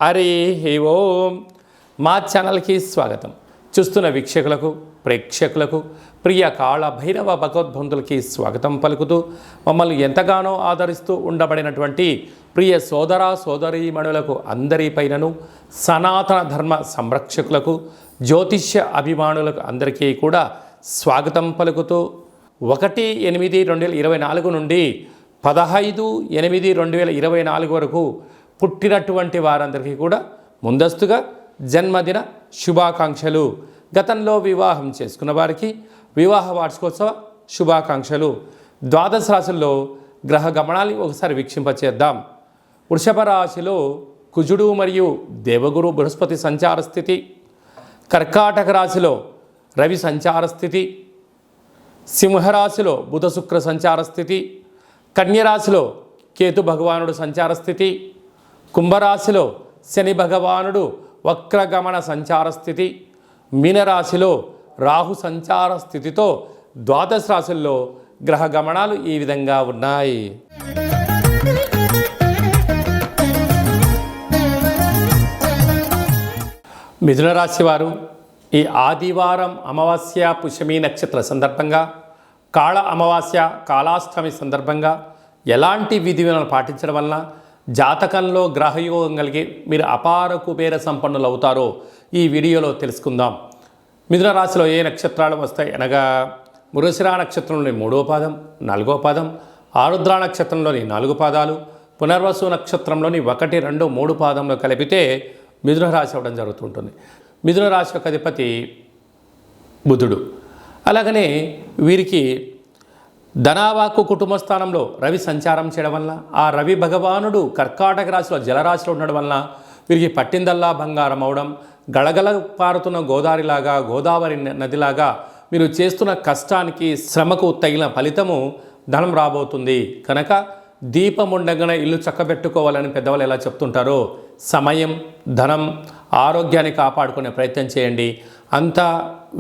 హరి ఓం. మా ఛానల్కి స్వాగతం. చూస్తున్న వీక్షకులకు ప్రేక్షకులకు ప్రియ కాళ భైరవ భగవద్బంధులకి స్వాగతం పలుకుతూ మమ్మల్ని ఎంతగానో ఆదరిస్తూ ఉండబడినటువంటి ప్రియ సోదర సోదరీమణులకు అందరిపైనను సనాతన ధర్మ సంరక్షకులకు జ్యోతిష్య అభిమానులకు అందరికీ కూడా స్వాగతం పలుకుతూ 1/8/2024 నుండి 15/8/2024 వరకు పుట్టినటువంటి వారందరికీ కూడా ముందస్తుగా జన్మదిన శుభాకాంక్షలు. గతంలో వివాహం చేసుకున్న వారికి వివాహ వార్షికోత్సవ శుభాకాంక్షలు. ద్వాదశ రాశుల్లో గ్రహ గమనాన్ని ఒకసారి వీక్షింపచేద్దాం. వృషభ రాశిలో కుజుడు మరియు దేవగురు బృహస్పతి సంచార స్థితి, కర్కాటక రాశిలో రవి సంచార స్థితి, సింహరాశిలో బుధ శుక్ర సంచార స్థితి, కన్యరాశిలో కేతు భగవానుడు సంచార స్థితి, కుంభరాశిలో శని భగవానుడు వక్రగమన సంచార స్థితి, మీనరాశిలో రాహు సంచార స్థితితో ద్వాదశ రాశుల్లో గ్రహ గమనాలు ఈ విధంగా ఉన్నాయి. మిథున రాశి వారు ఈ ఆదివారం అమావాస్య పుష్యమి నక్షత్ర సందర్భంగా, కాళ అమావాస్య కాళాష్టమి సందర్భంగా ఎలాంటి విధి విధానాలు పాటించడం వలన జాతకంలో గ్రహయోగం కలిగి మీరు అపార కుబేర సంపన్నులు అవుతారో ఈ వీడియోలో తెలుసుకుందాం. మిథున రాశిలో ఏ నక్షత్రాలు వస్తాయి అనగా మృగశిర నక్షత్రంలోని 3వ పాదం, 4వ పాదం, ఆరుద్ర నక్షత్రంలోని 4 పాదాలు, పునర్వసు నక్షత్రంలోని 1, 2, 3 పాదంలో కలిపితే మిథున రాశి అవ్వడం జరుగుతుంటుంది. మిథున రాశి యొక్క అధిపతి బుధుడు. అలాగనే వీరికి ధనావాకు కుటుంబ స్థానంలో రవి సంచారం చేయడం వల్ల ఆ రవి భగవానుడు కర్కాటక రాశిలో జలరాశిలో ఉండడం వలన వీరికి పట్టిందల్లా బంగారం అవడం, గళగల పారుతున్న గోదావరి నదిలాగా మీరు చేస్తున్న కష్టానికి శ్రమకు తగిన ఫలితము ధనం రాబోతుంది. కనుక దీపం ఉండగానే ఇల్లు చక్కబెట్టుకోవాలని పెద్దవాళ్ళు ఎలా చెప్తుంటారో సమయం, ధనం, ఆరోగ్యాన్ని కాపాడుకునే ప్రయత్నం చేయండి. అంతా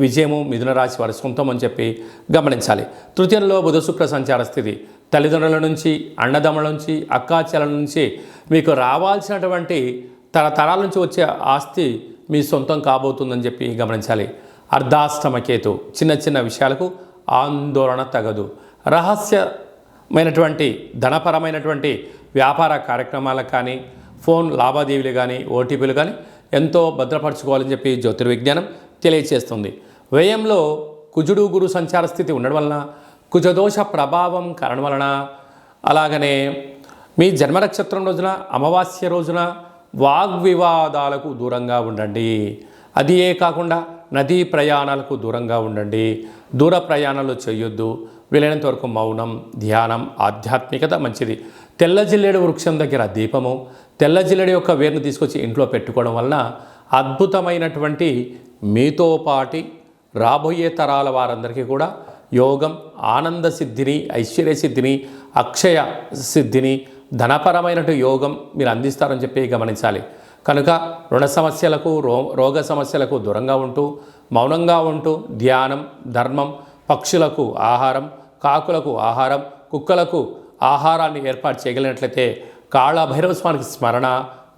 విజయము మిథున రాశి వారి సొంతం అని చెప్పి గమనించాలి. తృతీయంలో బుధ శుక్ర సంచార స్థితి తల్లిదండ్రుల నుంచి, అన్నదమ్ముల నుంచి, అక్కాచెల నుంచి మీకు రావాల్సినటువంటి తరతరాల నుంచి వచ్చే ఆస్తి మీ సొంతం కాబోతుందని చెప్పి గమనించాలి. అర్ధాష్టమ కేతు చిన్న చిన్న విషయాలకు ఆందోళన తగదు. రహస్యమైనటువంటి ధనపరమైనటువంటి వ్యాపార కార్యక్రమాలకు కానీ, ఫోన్ లావాదేవీలు కానీ, ఓటీపీలు కానీ ఎంతో భద్రపరచుకోవాలని చెప్పి జ్యోతిర్విజ్ఞానం తెలియచేస్తుంది. వ్యయంలో కుజుడు గురు సంచార స్థితి ఉండడం వలన, కుజదోష ప్రభావం కారణం వలన, అలాగనే మీ జన్మ నక్షత్రం రోజున అమావాస్య రోజున వాగ్వివాదాలకు దూరంగా ఉండండి. అదియే కాకుండా నదీ ప్రయాణాలకు దూరంగా ఉండండి. దూర ప్రయాణాలు చేయొద్దు. వీలైనంత వరకు మౌనం, ధ్యానం, ఆధ్యాత్మికత మంచిది. తెల్ల జిల్లేడు వృక్షం దగ్గర దీపము, తెల్ల జిల్లేడు యొక్క వేరును తీసుకొచ్చి ఇంట్లో పెట్టుకోవడం వలన అద్భుతమైనటువంటి మీతో పాటి రాబోయే తరాల వారందరికీ కూడా యోగం, ఆనంద సిద్ధిని, ఐశ్వర్య సిద్ధిని, అక్షయ సిద్ధిని, ధనపరమైనటువంటి యోగం మీరు అందిస్తారని చెప్పి గమనించాలి. కనుక రుణ సమస్యలకు, రోగ సమస్యలకు దూరంగా ఉంటూ, మౌనంగా ఉంటూ ధ్యానం, ధర్మం, పక్షులకు ఆహారం, కాకులకు ఆహారం, కుక్కలకు ఆహారాన్ని ఏర్పాటు చేయగలిగినట్లయితే కాళభైరవ స్వామికి స్మరణ,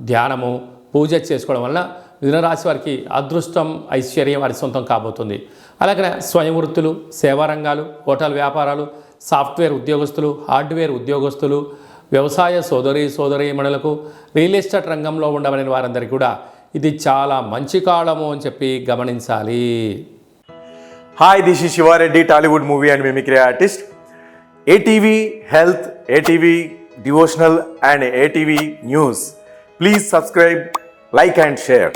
ధ్యానము, పూజ చేసుకోవడం వలన మిథున రాశి వారికి అదృష్టం, ఐశ్వర్యం వారి సొంతం కాబోతుంది. అలాగే స్వయం వృత్తులు, సేవా రంగాలు, హోటల్ వ్యాపారాలు, సాఫ్ట్వేర్ ఉద్యోగస్తులు, హార్డ్వేర్ ఉద్యోగస్తులు, వ్యవసాయ సోదరీమణులకు, రియల్ ఎస్టేట్ రంగంలో ఉండవని వారందరికీ కూడా ఇది చాలా మంచి కాలము అని చెప్పి గమనించాలి. Hi, this is Shiva Reddy, Tollywood movie and mimicry artist. ATV Health, ATV Devotional and ATV News. Please subscribe, like and share.